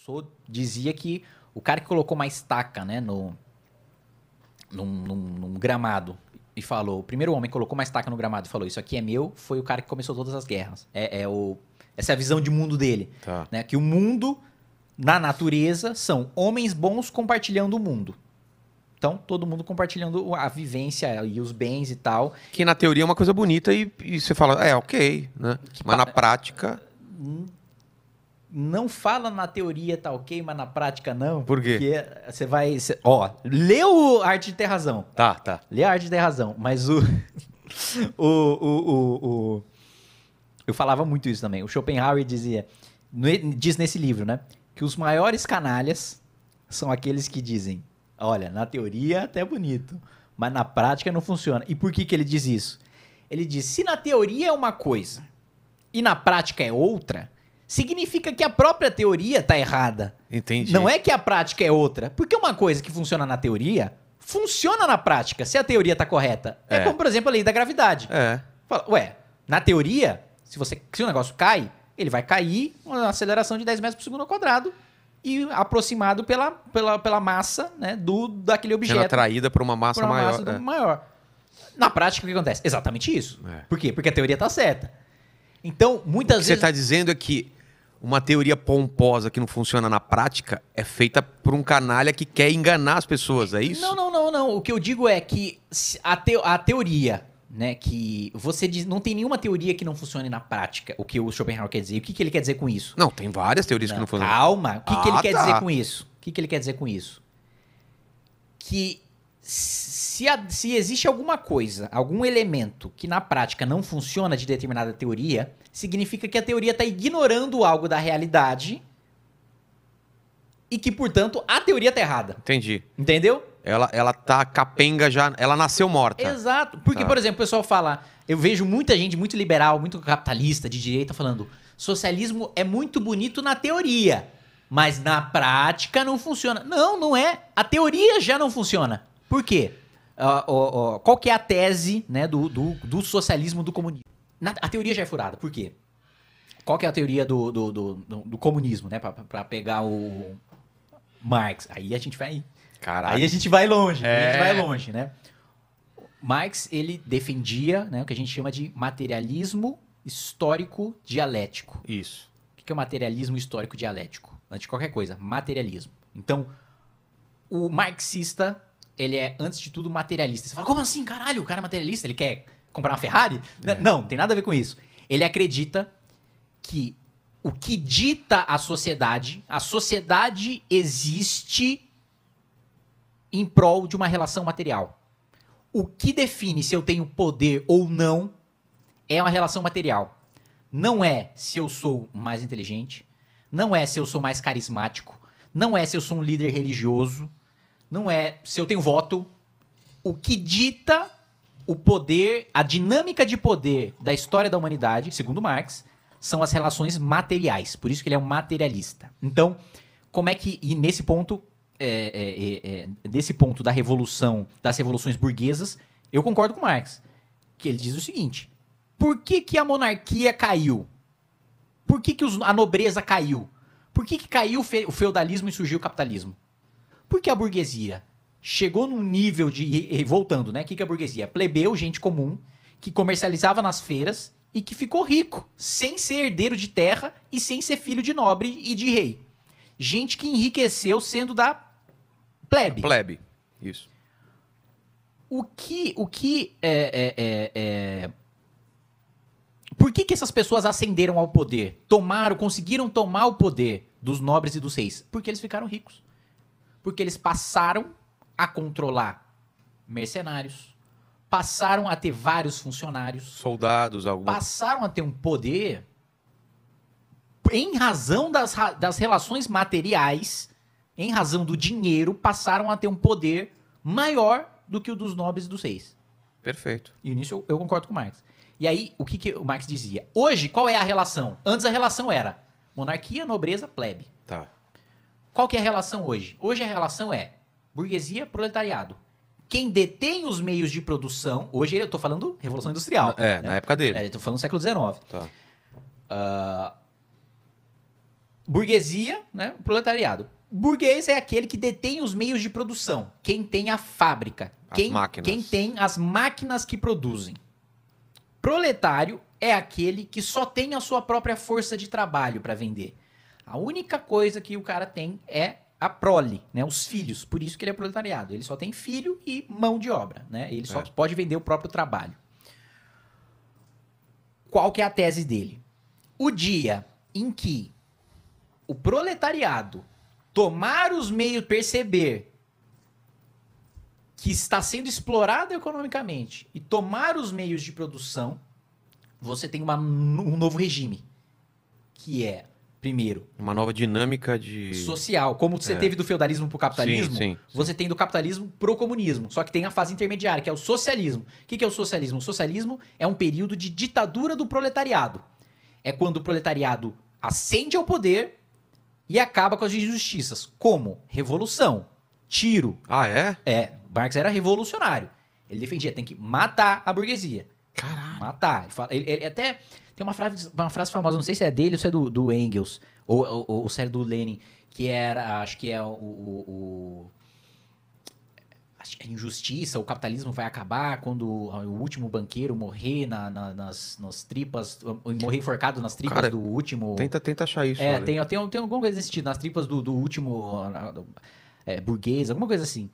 Rousseau dizia que o cara que colocou uma estaca, né, num gramado e falou, o primeiro homem que colocou uma estaca no gramado e falou, isso aqui é meu, foi o cara que começou todas as guerras. Essa é a visão de mundo dele. Tá. Né? Que o mundo, na natureza, são homens bons compartilhando o mundo. Então, todo mundo compartilhando a vivência e os bens e tal. Que na teoria é uma coisa bonita e você fala, ok, né? Mas na prática... Não fala na teoria tá ok, mas na prática não. Por quê? Porque você vai... lê o Arte de Ter Razão. Tá. Lê a Arte de Ter Razão. Mas eu falava muito isso também. O Schopenhauer diz nesse livro, né? Que os maiores canalhas são aqueles que dizem, olha, na teoria até é bonito, mas na prática não funciona. E por que ele diz isso? Ele diz, se na teoria é uma coisa e na prática é outra, significa que a própria teoria tá errada. Entendi. Não é que a prática é outra. Porque uma coisa que funciona na teoria, funciona na prática, se a teoria tá correta. É como, por exemplo, a lei da gravidade. Fala, na teoria, se o negócio cai, ele vai cair uma aceleração de 10 metros por segundo ao quadrado e aproximado pela massa, né, daquele objeto. Sendo atraída por uma massa maior. Maior. Na prática, o que acontece? Exatamente isso. Por quê? Porque a teoria tá certa. Então, muitas vezes... O que você está dizendo é que uma teoria pomposa que não funciona na prática é feita por um canalha que quer enganar as pessoas, é isso? Não. O que eu digo é que a teoria, né, que você diz, não tem nenhuma teoria que não funcione na prática, o que o Schopenhauer quer dizer. E o que ele quer dizer com isso? Não, tem várias teorias que não funcionam. Calma. O que ele quer dizer com isso? O que ele quer dizer com isso? Que se existe alguma coisa, algum elemento que na prática não funciona de determinada teoria, significa que a teoria está ignorando algo da realidade e que, portanto, a teoria está errada. Entendi. Entendeu? Ela tá capenga já, ela nasceu morta. Exato. Porque, por exemplo, o pessoal fala, eu vejo muita gente muito liberal, muito capitalista, de direita, falando, socialismo é muito bonito na teoria, mas na prática não funciona. Não é. A teoria já não funciona. Por quê? Qual que é a tese, né, do socialismo, do comunismo? A teoria já é furada. Por quê? Qual que é a teoria do comunismo, né? Pra pegar o Marx. Aí a gente vai... Caralho. Aí a gente vai longe. A gente vai longe, né? Marx, ele defendia, né, o que a gente chama de materialismo histórico dialético. Isso. O que é o materialismo histórico dialético? Antes de qualquer coisa, materialismo. Então, o marxista... ele é, antes de tudo, materialista. Você fala, como assim, caralho? O cara é materialista? Ele quer comprar uma Ferrari? Não, tem nada a ver com isso. Ele acredita que o que dita a sociedade existe em prol de uma relação material. O que define se eu tenho poder ou não é uma relação material. Não é se eu sou mais inteligente, não é se eu sou mais carismático, não é se eu sou um líder religioso, não é se eu tenho voto. O que dita o poder, a dinâmica de poder da história da humanidade, segundo Marx, são as relações materiais. Por isso que ele é um materialista. Então, como é que... E nesse ponto, desse ponto da revolução, das revoluções burguesas, eu concordo com Marx. Que ele diz o seguinte, por que a monarquia caiu? Por que a nobreza caiu? Por que caiu o feudalismo e surgiu o capitalismo? Porque a burguesia chegou num nível de... Voltando, né? O que é a burguesia? Plebeu, gente comum, que comercializava nas feiras e que ficou rico, sem ser herdeiro de terra e sem ser filho de nobre e de rei. Gente que enriqueceu sendo da plebe. Plebe, isso. Por que essas pessoas ascenderam ao poder? Conseguiram tomar o poder dos nobres e dos reis? Porque eles ficaram ricos. Porque eles passaram a controlar mercenários, passaram a ter vários funcionários, soldados, passaram a ter um poder em razão das relações materiais, em razão do dinheiro, passaram a ter um poder maior do que o dos nobres e dos reis. Perfeito. E nisso eu concordo com o Marx. E aí, o que o Marx dizia? Hoje, qual é a relação? Antes a relação era monarquia, nobreza, plebe. Tá. Qual que é a relação hoje? Hoje a relação é burguesia, proletariado. Quem detém os meios de produção... Hoje eu tô falando Revolução Industrial. Né? Na época dele. Eu tô falando século XIX. Tá. Burguesia, né? Proletariado. Burguês é aquele que detém os meios de produção. Quem tem a fábrica. Máquinas. Quem tem as máquinas que produzem. Proletário é aquele que só tem a sua própria força de trabalho para vender. A única coisa que o cara tem é a prole, né? Os filhos. Por isso que ele é proletariado. Ele só tem filho e mão de obra, né? Ele só pode vender o próprio trabalho. Qual que é a tese dele? O dia em que o proletariado tomar os meios, perceber que está sendo explorado economicamente e tomar os meios de produção, você tem um novo regime, que é, primeiro, Uma nova dinâmica de... social. Como você teve do feudalismo para o capitalismo, Sim. você tem do capitalismo pro comunismo. Só que tem a fase intermediária, que é o socialismo. O que é o socialismo? O socialismo é um período de ditadura do proletariado. É quando o proletariado ascende ao poder e acaba com as injustiças. Como? Revolução. Tiro. Ah, é? Marx era revolucionário. Ele defendia, tem que matar a burguesia. Caralho. Matar. Ele até tem uma frase famosa, não sei se é dele ou se é do Engels, ou se é do Lenin, que era, acho que é acho que a injustiça, o capitalismo vai acabar quando o último banqueiro morrer nas tripas, morrer enforcado nas tripas Cara, do último... Tenta achar isso. Tem alguma coisa desse sentido, nas tripas do último burguês, alguma coisa assim.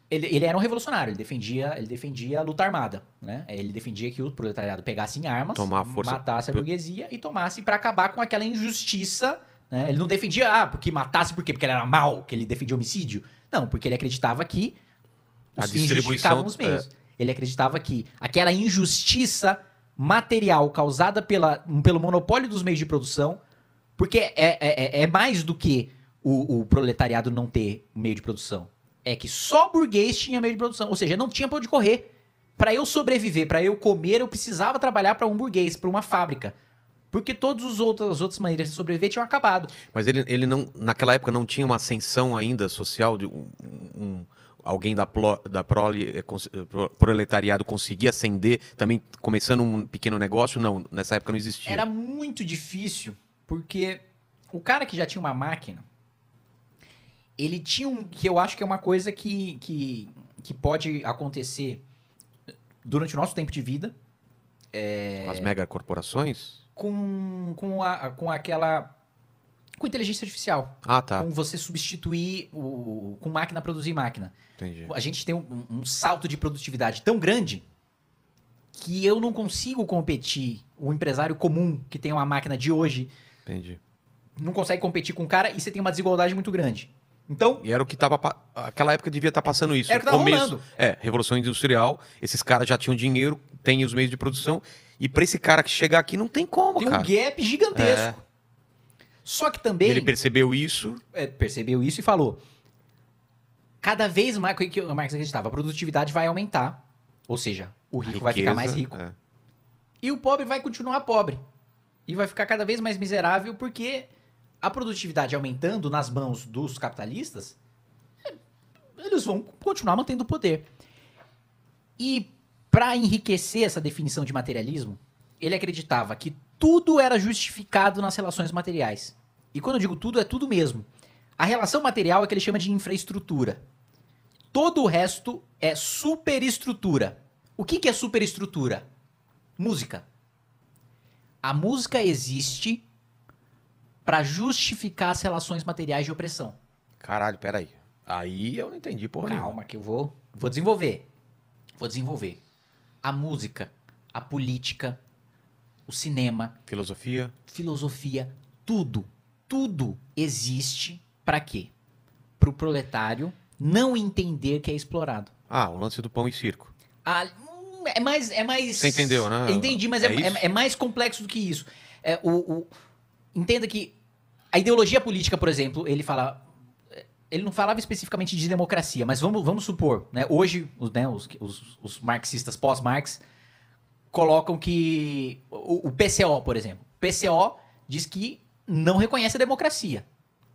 Ele era um revolucionário, ele defendia a luta armada, né? Ele defendia que o proletariado pegasse em armas, matasse a burguesia e tomasse para acabar com aquela injustiça, né? Ele não defendia, porque matasse por quê? Porque ele era mau, que ele defendia homicídio. Não, porque ele acreditava que os fins justificavam os meios. Ele acreditava que aquela injustiça material causada pelo monopólio dos meios de produção, porque é mais do que o proletariado não ter meio de produção. É que só burguês tinha meio de produção. Ou seja, não tinha pra onde correr. Pra eu sobreviver, pra eu comer, eu precisava trabalhar pra um burguês, pra uma fábrica. Porque todas as outras maneiras de sobreviver tinham acabado. Mas ele não, naquela época não tinha uma ascensão ainda social de alguém da prole, proletariado conseguir ascender, também começando um pequeno negócio? Não, nessa época não existia. Era muito difícil, porque o cara que já tinha uma máquina, ele tinha que eu acho que é uma coisa que pode acontecer durante o nosso tempo de vida. As megacorporações? Com inteligência artificial. Ah, tá. Com você substituir com máquina produzir máquina. Entendi. A gente tem um salto de produtividade tão grande que eu não consigo competir. O empresário comum que tem uma máquina de hoje Entendi. não consegue competir com o cara e você tem uma desigualdade muito grande. Então, E era o que tava... Aquela época devia estar passando isso. Era o que tava rolando. Revolução Industrial. Esses caras já tinham dinheiro, têm os meios de produção. E pra esse cara que chegar aqui, não tem como, tem cara. um gap gigantesco. Só que também... Ele percebeu isso. percebeu isso e falou: cada vez mais, o que o Marx acreditava, a produtividade vai aumentar. Ou seja, o rico vai ficar mais rico. E o pobre vai continuar pobre. E vai ficar cada vez mais miserável porque a produtividade aumentando nas mãos dos capitalistas, eles vão continuar mantendo o poder. E para enriquecer essa definição de materialismo, ele acreditava que tudo era justificado nas relações materiais. E quando eu digo tudo, é tudo mesmo. A relação material é que ele chama de infraestrutura. Todo o resto é superestrutura. O que é superestrutura? Música. A música existe para justificar as relações materiais de opressão. Caralho, peraí. Aí eu não entendi, porra. Calma, que eu vou desenvolver. Vou desenvolver. A música, a política, o cinema, Filosofia, tudo existe para quê? Para o proletário não entender que é explorado. Ah, o lance do pão e circo. É mais. Você entendeu, né? Entendi, mas É isso? é mais complexo do que isso. Entenda que a ideologia política, por exemplo, ele não falava especificamente de democracia, mas vamos supor, né? Hoje, os marxistas pós-Marx colocam que o PCO, por exemplo, o PCO diz que não reconhece a democracia.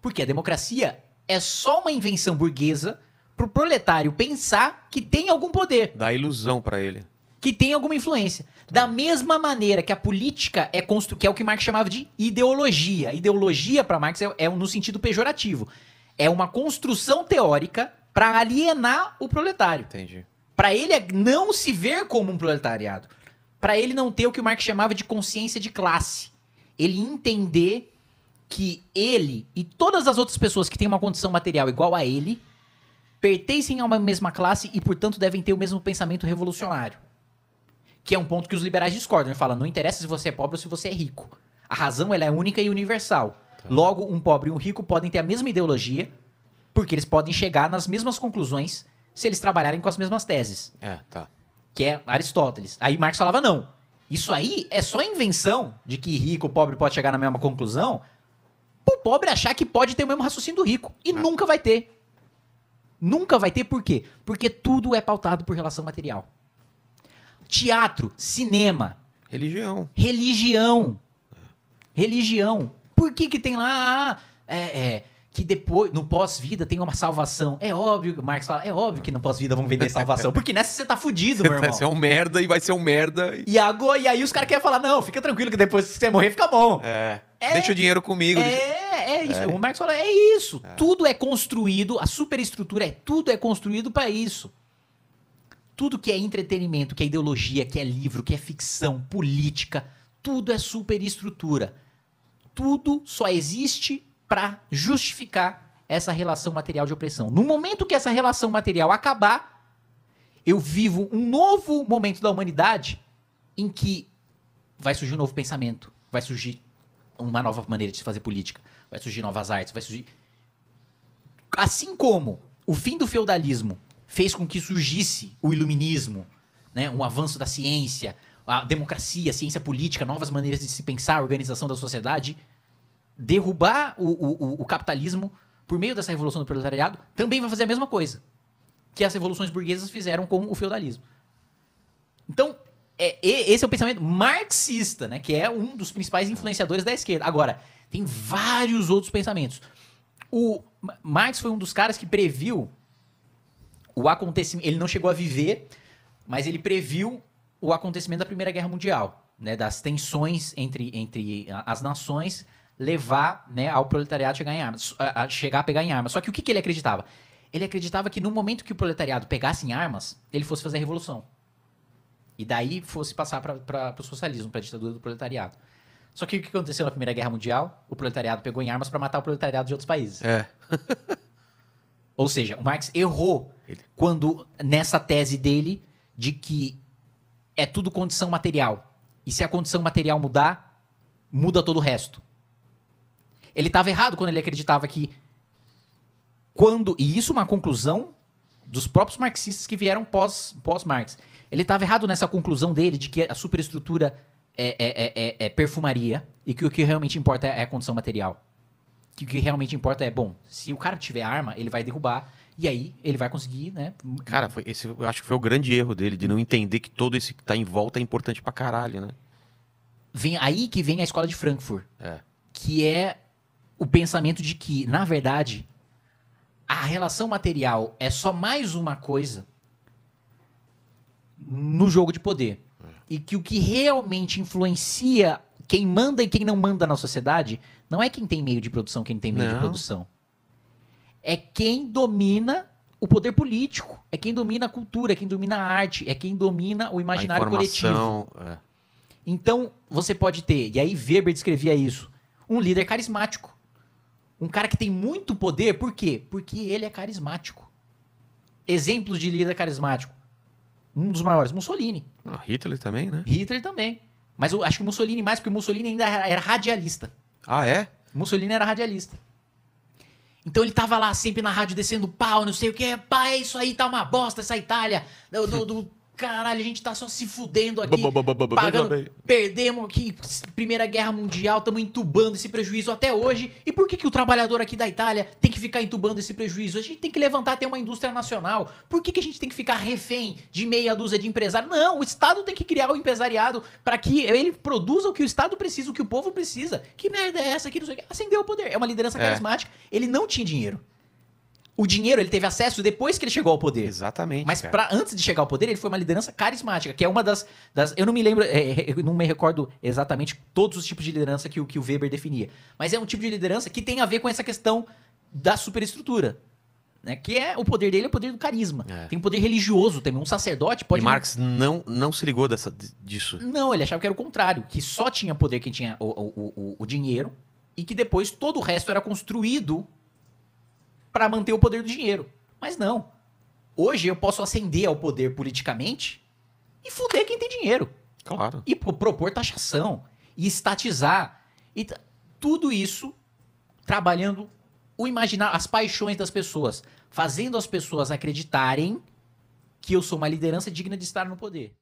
Porque a democracia é só uma invenção burguesa pro proletário pensar que tem algum poder. Dá ilusão pra ele. que tem alguma influência. Da mesma maneira que a política que é o que Marx chamava de ideologia. Ideologia, para Marx, é no sentido pejorativo. É uma construção teórica para alienar o proletário. Entendi. Para ele não se ver como um proletariado. Para ele não ter o que o Marx chamava de consciência de classe. Ele entender que ele e todas as outras pessoas que têm uma condição material igual a ele pertencem a uma mesma classe e, portanto, devem ter o mesmo pensamento revolucionário. Que é um ponto que os liberais discordam. Ele fala, não interessa se você é pobre ou se você é rico. A razão ela é única e universal. Logo, um pobre e um rico podem ter a mesma ideologia, porque eles podem chegar nas mesmas conclusões se eles trabalharem com as mesmas teses. Que é Aristóteles. Aí Marx falava, não. Isso aí é só invenção de que rico ou pobre pode chegar na mesma conclusão pro pobre achar que pode ter o mesmo raciocínio do rico. E nunca vai ter. Nunca vai ter por quê? Porque tudo é pautado por relação material. Teatro, cinema. Religião. Religião. Por que tem lá que depois, no pós-vida, tem uma salvação? É óbvio, Marx fala, é óbvio que no pós-vida vão vender salvação. Porque nessa você tá fudido, meu irmão. Vai ser um merda e vai ser um merda. E aí os caras querem falar, não, fica tranquilo que depois que você morrer fica bom. Deixa o dinheiro comigo. É isso. O Marx fala, é isso. Tudo é construído, a superestrutura tudo é construído para isso. Tudo que é entretenimento, que é ideologia, que é livro, que é ficção, política, tudo é superestrutura. Tudo só existe para justificar essa relação material de opressão. No momento que essa relação material acabar, eu vivo um novo momento da humanidade em que vai surgir um novo pensamento, vai surgir uma nova maneira de se fazer política, vai surgir novas artes, vai surgir... Assim como o fim do feudalismo fez com que surgisse o iluminismo, né, um avanço da ciência, a democracia, a ciência política, novas maneiras de se pensar, a organização da sociedade, derrubar o capitalismo por meio dessa revolução do proletariado também vai fazer a mesma coisa que as revoluções burguesas fizeram com o feudalismo. Então, esse é o pensamento marxista, né, que é um dos principais influenciadores da esquerda. Agora, tem vários outros pensamentos. O Marx foi um dos caras que previu o acontecimento. Ele não chegou a viver, mas ele previu o acontecimento da Primeira Guerra Mundial, né, das tensões entre as nações, levar, né, ao proletariado chegar em armas, chegar a pegar em armas. Só que o que ele acreditava? Ele acreditava que no momento que o proletariado pegasse em armas, ele fosse fazer a revolução. E daí fosse passar para o socialismo, para a ditadura do proletariado. Só que o que aconteceu na Primeira Guerra Mundial? O proletariado pegou em armas para matar o proletariado de outros países. Ou seja, o Marx errou quando, nessa tese dele, de que é tudo condição material. E se a condição material mudar, muda todo o resto. Ele estava errado quando ele acreditava que e isso é uma conclusão dos próprios marxistas que vieram pós-Marx. Ele estava errado nessa conclusão dele de que a superestrutura é perfumaria e que o que realmente importa é a condição material. Que o que realmente importa é, bom, se o cara tiver arma, ele vai derrubar e aí ele vai conseguir, né? Cara, eu acho que foi o grande erro dele, de não entender que todo esse que tá em volta é importante pra caralho, né? Aí que vem a escola de Frankfurt. Que é o pensamento de que, na verdade, a relação material é só mais uma coisa no jogo de poder. E que o que realmente influencia quem manda e quem não manda na sociedade não é quem tem meio de produção, quem tem meio de produção. É quem domina o poder político, é quem domina a cultura, é quem domina a arte, é quem domina o imaginário coletivo. Então, você pode ter, e aí Weber descrevia isso, um líder carismático. Um cara que tem muito poder, por quê? Porque ele é carismático. Exemplos de líder carismático. Um dos maiores, Mussolini. Hitler também, né? Hitler também. Mas eu acho que o Mussolini mais, porque o Mussolini ainda era radialista. Ah, é? Mussolini era radialista. Então ele tava lá sempre na rádio descendo pau, não sei o que. Pá, é isso aí, tá uma bosta essa Itália. Caralho, a gente tá só se fudendo aqui. Pagando, perdemos aqui Primeira Guerra Mundial, estamos entubando esse prejuízo até hoje. E por que o trabalhador aqui da Itália tem que ficar entubando esse prejuízo? A gente tem que levantar até uma indústria nacional. Por que a gente tem que ficar refém de meia dúzia de empresários? Não, o Estado tem que criar o empresariado para que ele produza o que o Estado precisa, o que o povo precisa. Que merda é essa aqui? Não sei o que. Acendeu o poder. É uma liderança carismática. Ele não tinha dinheiro. O dinheiro, ele teve acesso depois que ele chegou ao poder. Exatamente. Mas cara. antes de chegar ao poder, ele foi uma liderança carismática, que é uma das eu não me lembro, eu não me recordo exatamente todos os tipos de liderança que o Weber definia. Mas é um tipo de liderança que tem a ver com essa questão da superestrutura. Né? Que é o poder dele, é o poder do carisma. É. Tem um poder religioso também. Um sacerdote pode. E Marx não se ligou disso. Não, ele achava que era o contrário, que só tinha poder quem tinha o dinheiro e que depois todo o resto era construído para manter o poder do dinheiro. Mas não. Hoje eu posso ascender ao poder politicamente e fuder quem tem dinheiro. Claro. E propor taxação. E estatizar. E tudo isso trabalhando o imaginar, as paixões das pessoas. Fazendo as pessoas acreditarem que eu sou uma liderança digna de estar no poder.